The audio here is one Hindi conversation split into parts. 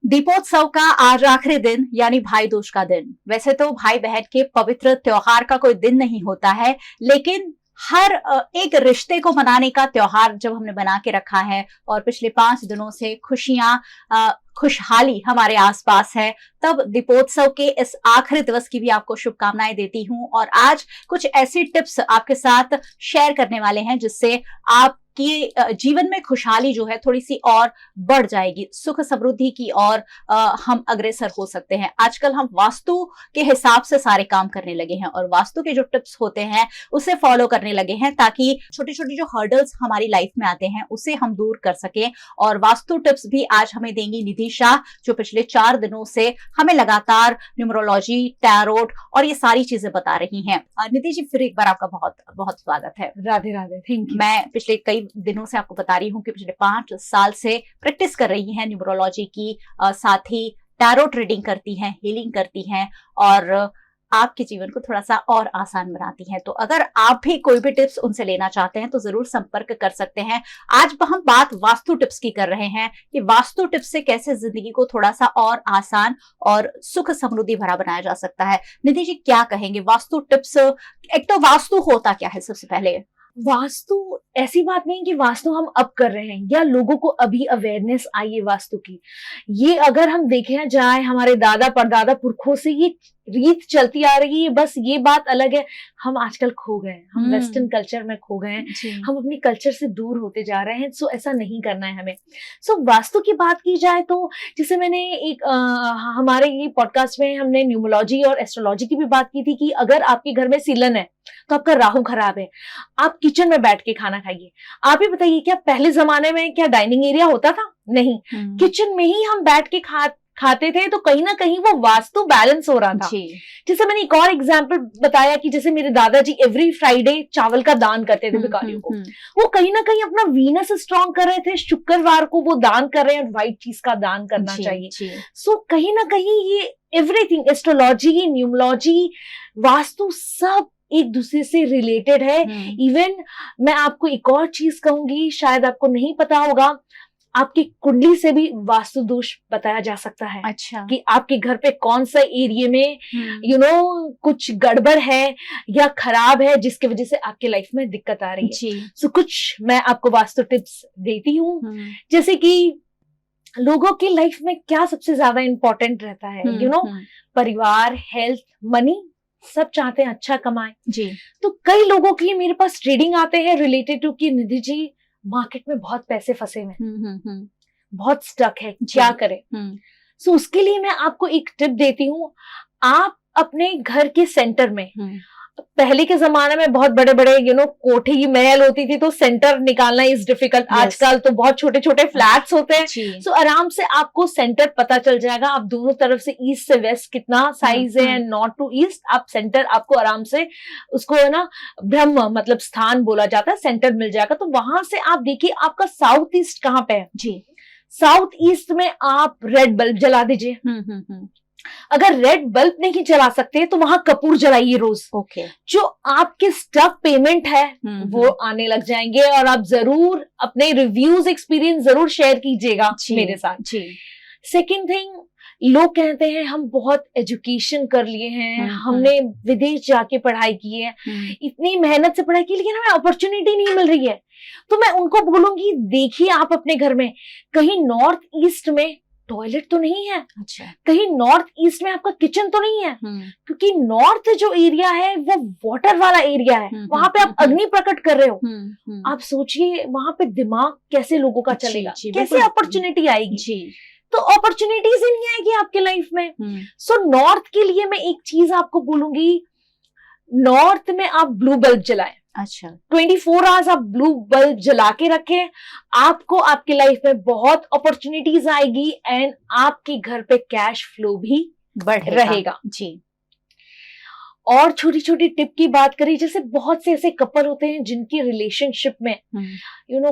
दीपोत्सव का आज आखिरी दिन यानी भाई दूज का दिन। वैसे तो भाई बहन के पवित्र त्योहार का कोई दिन नहीं होता है, लेकिन हर एक रिश्ते को मनाने का त्योहार जब हमने बना के रखा है और पिछले 5 दिनों से खुशियां, खुशहाली हमारे आसपास है, तब दीपोत्सव के इस आखिरी दिवस की भी आपको शुभकामनाएं देती हूं। और आज कुछ ऐसी टिप्स आपके साथ शेयर करने वाले हैं जिससे आपकी जीवन में खुशहाली जो है थोड़ी सी और बढ़ जाएगी, सुख समृद्धि की और हम अग्रसर हो सकते हैं। आजकल हम वास्तु के हिसाब से सारे काम करने लगे हैं और वास्तु के जो टिप्स होते हैं उसे फॉलो करने लगे हैं ताकि छोटी छोटी जो हर्डल्स हमारी लाइफ में आते हैं उसे हम दूर कर सकें। और वास्तु टिप्स भी आज हमें देंगी निधि शाह, जो पिछले 4 दिनों से हमें लगातार न्यूमरोलॉजी, टैरोट और ये सारी चीजें बता रही हैं। निधि जी, फिर एक बार आपका बहुत बहुत स्वागत है। राधे राधे। Thank you. मैं पिछले कई दिनों से आपको बता रही हूँ कि पिछले 5 साल से प्रैक्टिस कर रही हैं न्यूमरोलॉजी की, साथ ही टैरोट रीडिंग करती हैं, हीलिंग करती हैं और आपके जीवन को थोड़ा सा और आसान बनाती हैं। तो अगर आप भी कोई भी टिप्स उनसे लेना चाहते हैं तो जरूर संपर्क कर सकते हैं। आज हम बात वास्तु टिप्स की कर रहे हैं कि वास्तु टिप्स से कैसे जिंदगी को थोड़ा सा और आसान और सुख समृद्धि भरा बनाया जा सकता है। निधि जी, क्या कहेंगे वास्तु टिप्स? एक तो वास्तु होता क्या है? सबसे पहले वास्तु ऐसी बात नहीं कि वास्तु हम अब कर रहे हैं या लोगों को अभी अवेयरनेस आई है वास्तु की। ये अगर हम देखें जाए, हमारे दादा परदादा पुरखों से ये रीत चलती आ रही है। बस ये बात अलग है, हम आजकल खो गए हैं, हम वेस्टर्न कल्चर में खो गए हैं, हम अपनी कल्चर से दूर होते जा रहे हैं। सो ऐसा नहीं करना है हमें। सो वास्तु की बात की जाए तो जैसे मैंने एक हमारे ये पॉडकास्ट में हमने न्यूमरोलॉजी और एस्ट्रोलॉजी की भी बात की थी कि अगर आपके घर में सीलन है तो आपका राहु खराब है, आप किचन में बैठ के खाना खाइए। आप ही बताइए, क्या पहले जमाने में क्या डाइनिंग एरिया होता था? नहीं, किचन में ही हम बैठ के खाते थे, तो कहीं ना कहीं वो वास्तु बैलेंस हो रहा था। जैसे मैंने एक और एग्जांपल बताया कि जैसे मेरे दादाजी एवरी फ्राइडे चावल का दान करते थे भिखारियों को। वो कहीं ना कहीं अपना वीनस स्ट्रॉन्ग कर रहे थे, शुक्रवार को वो दान कर रहे हैं और व्हाइट चीज का दान करना चाहिए। सो कहीं ना कहीं ये एवरीथिंग, एस्ट्रोलॉजी, न्यूमरोलॉजी, वास्तु, सब एक दूसरे से रिलेटेड है। इवन मैं आपको एक और चीज कहूंगी, शायद आपको नहीं पता होगा, आपकी कुंडली से भी वास्तु दोष बताया जा सकता है। अच्छा। कि आपके घर पे कौन सा एरिया में कुछ गड़बड़ है या खराब है जिसकी वजह से आपके लाइफ में दिक्कत आ रही है। सो कुछ मैं आपको वास्तु टिप्स देती हूँ, जैसे कि लोगों की लाइफ में क्या सबसे ज्यादा इंपॉर्टेंट रहता है। परिवार, हेल्थ, मनी, सब चाहते हैं अच्छा कमाए जी। तो कई लोगों के लिए मेरे पास ट्रेडिंग आते हैं रिलेटेड टू कि निधि जी मार्केट में बहुत पैसे फंसे हुए हैं, बहुत स्टक है, क्या करें। सो उसके लिए मैं आपको एक टिप देती हूँ। आप अपने घर के सेंटर में, पहले के जमाने में बहुत बड़े बड़े कोठे की महल होती थी तो सेंटर निकालना इज डिफिकल्ट। आजकल तो बहुत छोटे छोटे फ्लैट्स होते हैं। सो आराम से आपको सेंटर पता चल जाएगा। आप दोनों तरफ से ईस्ट से वेस्ट कितना साइज है एंड नॉर्थ टू ईस्ट, आप सेंटर आपको आराम से, उसको है ना ब्रह्म मतलब स्थान बोला जाता है, सेंटर मिल जाएगा। तो वहां से आप देखिए आपका साउथ ईस्ट कहाँ पे है जी। साउथ ईस्ट में आप रेड बल्ब जला दीजिए। अगर रेड बल्ब नहीं जला सकते तो वहां कपूर जलाइए रोज। जो आपके स्टक पेमेंट है वो आने लग जाएंगे। और आप जरूर अपने रिव्यूज, एक्सपीरियंस जरूर शेयर कीजिएगा मेरे साथ। सेकेंड थिंग, लोग कहते हैं हम बहुत एजुकेशन कर लिए हैं, हमने विदेश जाके पढ़ाई की है, इतनी मेहनत से पढ़ाई की, लेकिन हमें अपॉर्चुनिटी नहीं मिल रही है। तो मैं उनको बोलूंगी, देखिए आप अपने घर में कहीं नॉर्थ ईस्ट में टॉयलेट तो नहीं है। अच्छा। कहीं नॉर्थ ईस्ट में आपका किचन तो नहीं है, क्योंकि नॉर्थ जो एरिया है वो वाटर वाला एरिया है। वहां पे आप अग्नि प्रकट कर रहे हो। आप सोचिए वहां पे दिमाग कैसे लोगों का चलेगा, कैसे अपॉर्चुनिटी आएगी। तो अपॉर्चुनिटीज ही नहीं आएगी आपके लाइफ में। सो नॉर्थ के लिए मैं एक चीज आपको बोलूंगी, नॉर्थ में आप ब्लू बल्ब जलाएं। अच्छा। 24 आवर्स आप ब्लू बल्ब जला के रखें, आपको आपके लाइफ में बहुत अपॉर्चुनिटीज आएगी एंड आपके घर पे कैश फ्लो भी रहेगा जी। और छोटी छोटी टिप की बात करें, जैसे बहुत से ऐसे कपल होते हैं जिनकी रिलेशनशिप में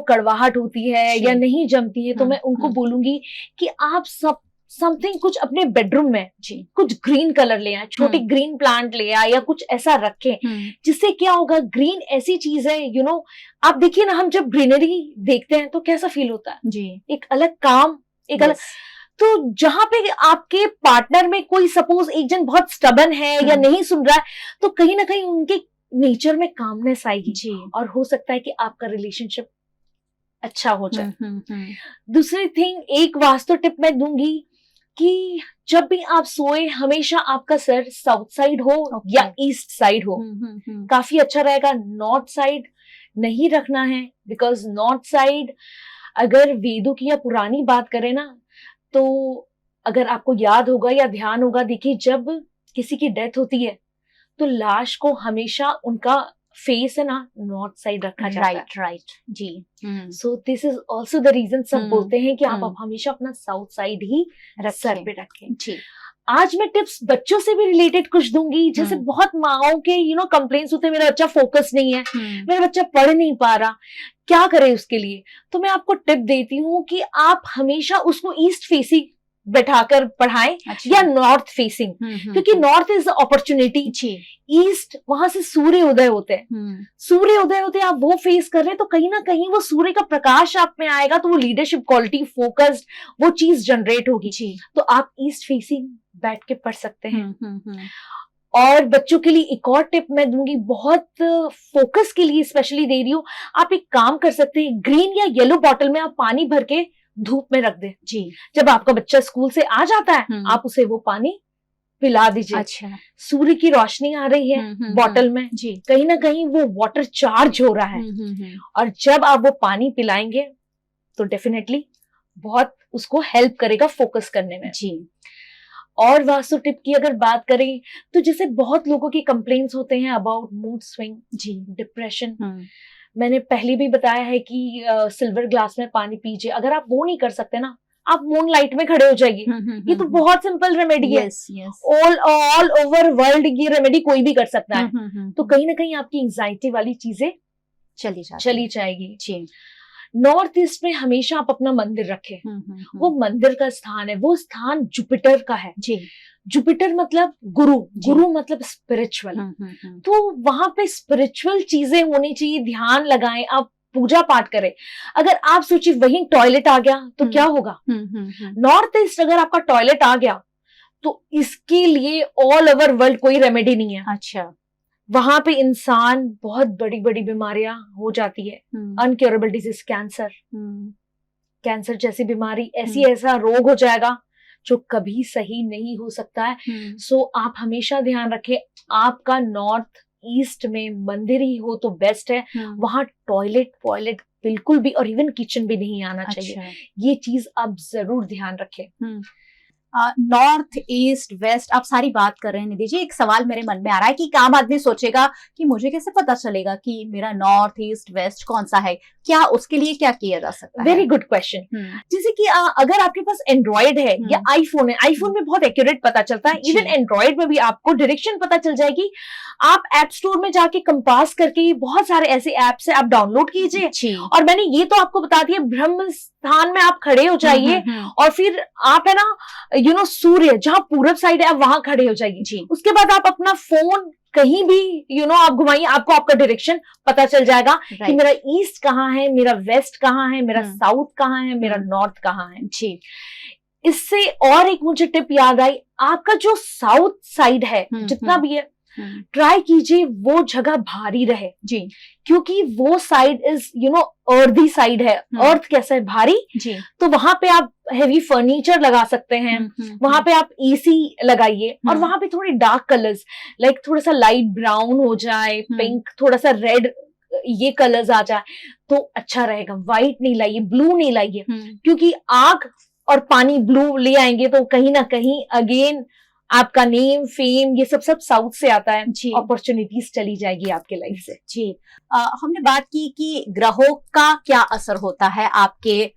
कड़वाहट होती है या नहीं जमती है, तो मैं उनको बोलूंगी कि आप सब समथिंग कुछ अपने बेडरूम में जी कुछ ग्रीन कलर ले आए, छोटी ग्रीन प्लांट ले आए या कुछ ऐसा रखें, जिससे क्या होगा, ग्रीन ऐसी चीज है आप देखिए ना, हम जब ग्रीनरी देखते हैं तो कैसा फील होता है जी, एक अलग काम, एक अलग तो जहां पे आपके पार्टनर में कोई सपोज एक जन बहुत स्टबन है या नहीं सुन रहा है, तो कहीं ना कहीं उनके नेचर में कामनेस आएगी जी और हो सकता है कि आपका रिलेशनशिप अच्छा हो जाए। दूसरी थिंग, एक वास्तु टिप मैं दूंगी कि जब भी आप सोए हमेशा आपका सर साउथ साइड हो या ईस्ट साइड हो, काफी अच्छा रहेगा। नॉर्थ साइड नहीं रखना है, बिकॉज नॉर्थ साइड अगर वेदों की या पुरानी बात करें ना, तो अगर आपको याद होगा या ध्यान होगा, देखिए जब किसी की डेथ होती है तो लाश को हमेशा उनका फेस है ना नॉर्थ साइड रखा जाता है। राइट जी। So this is also the reason सब बोलते हैं कि आप हमेशा अपना साउथ साइड ही सर पे रखें जी। आज मैं टिप्स बच्चों से भी रिलेटेड कुछ दूंगी, जैसे बहुत माओं के कंप्लेंट्स होते हैं, मेरा बच्चा फोकस नहीं है, मेरा बच्चा पढ़ नहीं पा रहा, क्या करे उसके लिए। तो मैं आपको टिप देती हूँ कि आप हमेशा उसको ईस्ट फेसिंग बैठाकर पढ़ाएं या नॉर्थ फेसिंग, क्योंकि नॉर्थ इज अपॉर्चुनिटी, ईस्ट वहां से सूर्य उदय होते हैं, सूर्य उदय होते आप वो फेस कर रहे हैं, तो कहीं ना कहीं वो सूर्य का प्रकाश आप में आएगा, तो वो लीडरशिप क्वालिटी, फोकस्ड, वो चीज जनरेट होगी। तो आप ईस्ट फेसिंग बैठ के पढ़ सकते हैं। और बच्चों के लिए एक और टिप मैं दूंगी, बहुत फोकस के लिए स्पेशली दे रही हूँ, आप एक काम कर सकते हैं, ग्रीन या येलो बॉटल में आप पानी भर के धूप में रख दे जी। जब आपका बच्चा स्कूल से आ जाता है आप उसे वो पानी पिला दीजिए। अच्छा। सूर्य की रोशनी आ रही है बॉटल में जी, कहीं ना कहीं वो वाटर चार्ज हो रहा है, और जब आप वो पानी पिलाएंगे तो डेफिनेटली बहुत उसको हेल्प करेगा फोकस करने में जी। और वास्तु टिप की अगर बात करें तो जैसे बहुत लोगों की कंप्लेंट्स होते हैं अबाउट मूड स्विंग जी, डिप्रेशन। मैंने पहले भी बताया है कि सिल्वर ग्लास में पानी पीजिए। अगर आप वो नहीं कर सकते ना, आप मून लाइट में खड़े हो जाइए। ये तो बहुत सिंपल रेमेडी है, ऑल ओवर वर्ल्ड ये रेमेडी कोई भी कर सकता है। तो कहीं ना कहीं आपकी एंजाइटी वाली चीजें चली जाएगी जी। नॉर्थ ईस्ट में हमेशा आप अपना मंदिर रखें, वो मंदिर का स्थान है, वो स्थान जुपिटर का है जी। जुपिटर मतलब गुरु, गुरु मतलब स्पिरिचुअल, तो वहां पे स्पिरिचुअल चीजें होनी चाहिए। ध्यान लगाएं, आप पूजा पाठ करें। अगर आप सोचिए वहीं टॉयलेट आ गया तो क्या होगा। नॉर्थ ईस्ट अगर आपका टॉयलेट आ गया तो इसके लिए ऑल ओवर वर्ल्ड कोई रेमेडी नहीं है। अच्छा। वहां पे इंसान बहुत बड़ी बड़ी बीमारियां हो जाती है, अनक्योरेबल डिजीज, कैंसर जैसी बीमारी, ऐसा रोग हो जाएगा जो कभी सही नहीं हो सकता है। सो आप हमेशा ध्यान रखें, आपका नॉर्थ ईस्ट में मंदिर ही हो तो बेस्ट है। वहां टॉयलेट बिल्कुल भी, और इवन किचन भी नहीं आना चाहिए। ये चीज आप जरूर ध्यान रखें। नॉर्थ ईस्ट वेस्ट आप सारी बात कर रहे हैं निधि जी, एक सवाल मेरे मन में आ रहा है कि एक आम आदमी सोचेगा कि मुझे कैसे पता चलेगा कि मेरा नॉर्थ ईस्ट वेस्ट कौन सा है, क्या उसके लिए क्या किया जा सकता है? Very good question. जैसे कि अगर आपके पास एंड्रॉइड है या आईफोन है, आईफोन में बहुत एक्यूरेट पता चलता है, इवन एंड्रॉइड में भी आपको डायरेक्शन पता चल जाएगी। आप ऐप स्टोर में जाके कंपास करके बहुत सारे ऐसे ऐप्स है, आप डाउनलोड कीजिए। और मैंने ये तो आपको बता दिया, ब्रह्म स्थान में आप खड़े हो जाइए, और फिर आप है ना सूर्य जहां पूरब साइड है आप वहां खड़े हो जाइए। उसके बाद आप अपना फोन कहीं भी आप घुमाइए, आपको आपका डायरेक्शन पता चल जाएगा कि मेरा ईस्ट कहाँ है, मेरा वेस्ट कहाँ है, मेरा साउथ कहाँ है, मेरा नॉर्थ कहाँ है जी। इससे और एक मुझे टिप याद आई, आपका जो साउथ साइड है जितना भी है, ट्राई कीजिए वो जगह भारी रहे जी, क्योंकि वो साइड इज अर्दी साइड है। अर्थ कैसा है, भारी जी। तो वहां पे आप हेवी फर्नीचर लगा सकते हैं, वहां पे आप एसी लगाइए, और वहां पे थोड़े डार्क कलर्स, लाइक थोड़ा सा लाइट ब्राउन हो जाए, पिंक, थोड़ा सा रेड, ये कलर्स आ जाए तो अच्छा रहेगा। व्हाइट नहीं लाइए, ब्लू नहीं लाइए, क्योंकि आग और पानी ब्लू ले आएंगे तो कहीं ना कहीं अगेन आपका नेम, फेम, ये सब साउथ से आता है, अपॉर्चुनिटीज चली जाएगी आपके लाइफ से जी। हमने बात की कि ग्रहों का क्या असर होता है आपके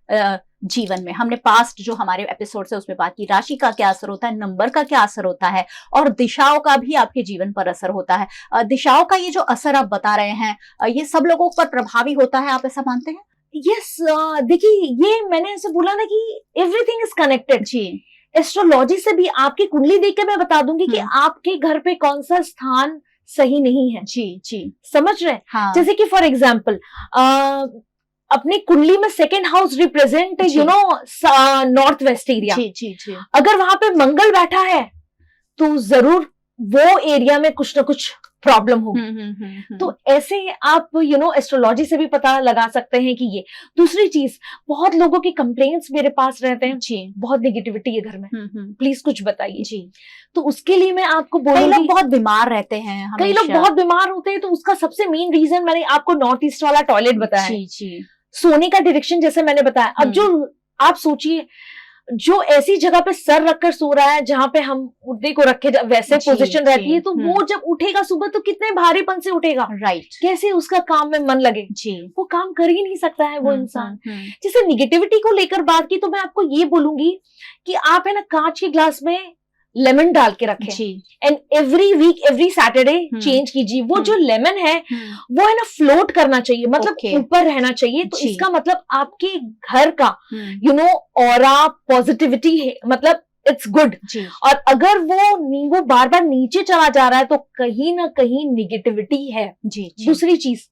जीवन में। हमने पास्ट जो हमारे एपिसोड से उसमें बात की, राशि का क्या असर होता है, नंबर का क्या असर होता है, और दिशाओं का भी आपके जीवन पर असर होता है। दिशाओं का ये जो असर आप बता रहे हैं, ये सब लोगों पर प्रभावी होता है, आप ऐसा मानते हैं? यस, देखिए ये मैंने ऐसे बोला ना कि एवरीथिंग इज कनेक्टेड जी। एस्ट्रोलॉजी से भी आपकी कुंडली देख के मैं बता दूंगी कि आपके घर पे कौन सा स्थान सही नहीं है जी। समझ रहे हैं? हाँ। जैसे कि फॉर एग्जाम्पल अपनी कुंडली में second house represent you know north west area, जी। अगर वहां पे मंगल बैठा है तो जरूर वो एरिया में कुछ ना कुछ प्रॉब्लम होगी। तो ऐसे आप यू नो एस्ट्रोलॉजी से भी पता लगा सकते हैं कि ये। दूसरी चीज, बहुत लोगों के कंप्लेंट्स मेरे पास रहते हैं जी, बहुत नेगेटिविटी है घर में, प्लीज कुछ बताइए जी। तो उसके लिए मैं आपको बोलूंगी, कई लोग बहुत बीमार रहते हैं, कई लोग बहुत बीमार होते हैं, तो उसका सबसे मेन रीजन मैंने आपको नॉर्थ ईस्ट वाला टॉयलेट बताया जी। सोने का डायरेक्शन जैसे मैंने बताया। अब जो आप सोचिए, जो ऐसी जगह पे सर रखकर सो रहा है जहां पे हम मुर्दे को रखे वैसे पोजीशन रहती है, तो वो जब उठेगा सुबह तो कितने भारीपन से उठेगा, राइट, कैसे उसका काम में मन लगे जी, वो काम कर ही नहीं सकता है वो इंसान। जैसे निगेटिविटी को लेकर बात की, तो मैं आपको ये बोलूंगी कि आप है ना कांच के ग्लास में लेमन डाल के रखें and every week every Saturday change कीजिए। वो जो लेमन है वो है ना फ्लोट करना चाहिए, मतलब ऊपर रहना चाहिए। तो इसका मतलब आपके घर का यू नो ऑरा पॉजिटिविटी है, मतलब इट्स गुड। और अगर वो बार बार नीचे चला जा रहा है तो कहीं ना कहीं निगेटिविटी है जी। दूसरी चीज,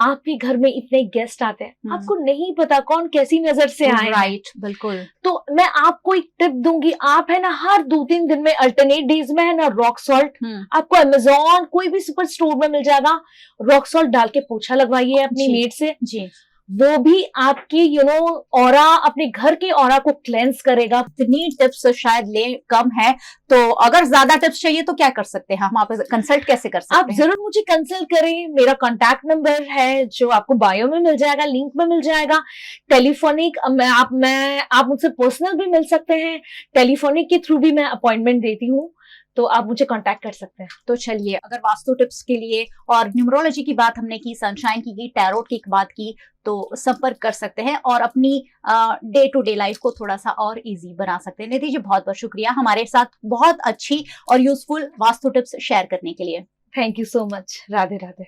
आपके घर में इतने गेस्ट आते हैं, आपको नहीं पता कौन कैसी नजर से आए, राइट, बिल्कुल। तो मैं आपको एक टिप दूंगी, आप है ना हर 2-3 दिन में अल्टरनेट डेज में है ना रॉक सॉल्ट, आपको अमेजोन कोई भी सुपर स्टोर में मिल जाएगा, रॉक सॉल्ट डाल के पोछा लगवाइए अपनी मेड से जी। वो भी आपकी यू नो ऑरा, अपने घर के ऑरा को क्लेंस करेगा। इतनी टिप्स शायद ले कम है, तो अगर ज्यादा टिप्स चाहिए तो क्या कर सकते हैं हम, आप कंसल्ट कैसे कर सकते हैं? आप जरूर मुझे कंसल्ट करें, मेरा कॉन्टैक्ट नंबर है जो आपको बायो में मिल जाएगा, लिंक में मिल जाएगा। टेलीफोनिक आप मुझसे पर्सनल भी मिल सकते हैं, टेलीफोनिक के थ्रू भी मैं अपॉइंटमेंट देती हूँ, तो आप मुझे कांटेक्ट कर सकते हैं। तो चलिए, अगर वास्तु टिप्स के लिए और न्यूमरोलॉजी की बात हमने की, सनशाइन की गई, टैरोट की बात की, तो संपर्क कर सकते हैं और अपनी डे टू डे लाइफ को थोड़ा सा और इजी बना सकते हैं। निधि जी, बहुत बहुत शुक्रिया हमारे साथ बहुत अच्छी और यूजफुल वास्तु टिप्स शेयर करने के लिए। Thank you so much. Radhe Radhe.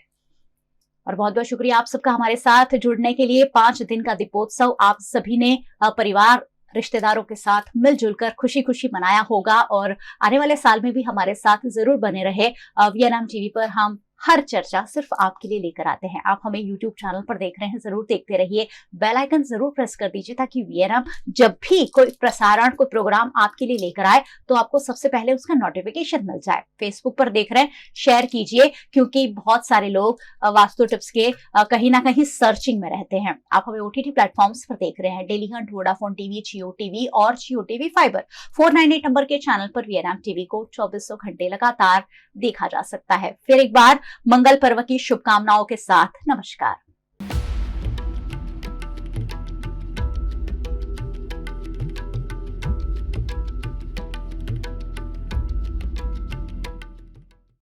और बहुत बहुत शुक्रिया आप सबका हमारे साथ जुड़ने के लिए। 5 दिन का दीपोत्सव आप सभी ने परिवार रिश्तेदारों के साथ मिलजुल कर खुशी खुशी मनाया होगा, और आने वाले साल में भी हमारे साथ जरूर बने रहे। वीएनएम टीवी पर हम हर चर्चा सिर्फ आपके लिए लेकर आते हैं। आप हमें यूट्यूब चैनल पर देख रहे हैं, जरूर देखते रहिए, बेल आइकन जरूर प्रेस कर दीजिए ताकि वीएनएम जब भी कोई प्रसारण, कोई प्रोग्राम आपके लिए लेकर आए तो आपको सबसे पहले उसका नोटिफिकेशन मिल जाए। फेसबुक पर देख रहे हैं, शेयर कीजिए, क्योंकि बहुत सारे लोग वास्तु टिप्स के कहीं ना कहीं सर्चिंग में रहते हैं। आप हमें ओटीटी प्लेटफॉर्म्स पर देख रहे हैं, डेली हंट, वोडाफोन टीवी, जियो टीवी और जियो टीवी फाइबर। 498 नंबर के चैनल पर वीएनएम टीवी को 2400 घंटे लगातार देखा जा सकता है। फिर एक बार मंगल पर्व की शुभकामनाओं के साथ नमस्कार।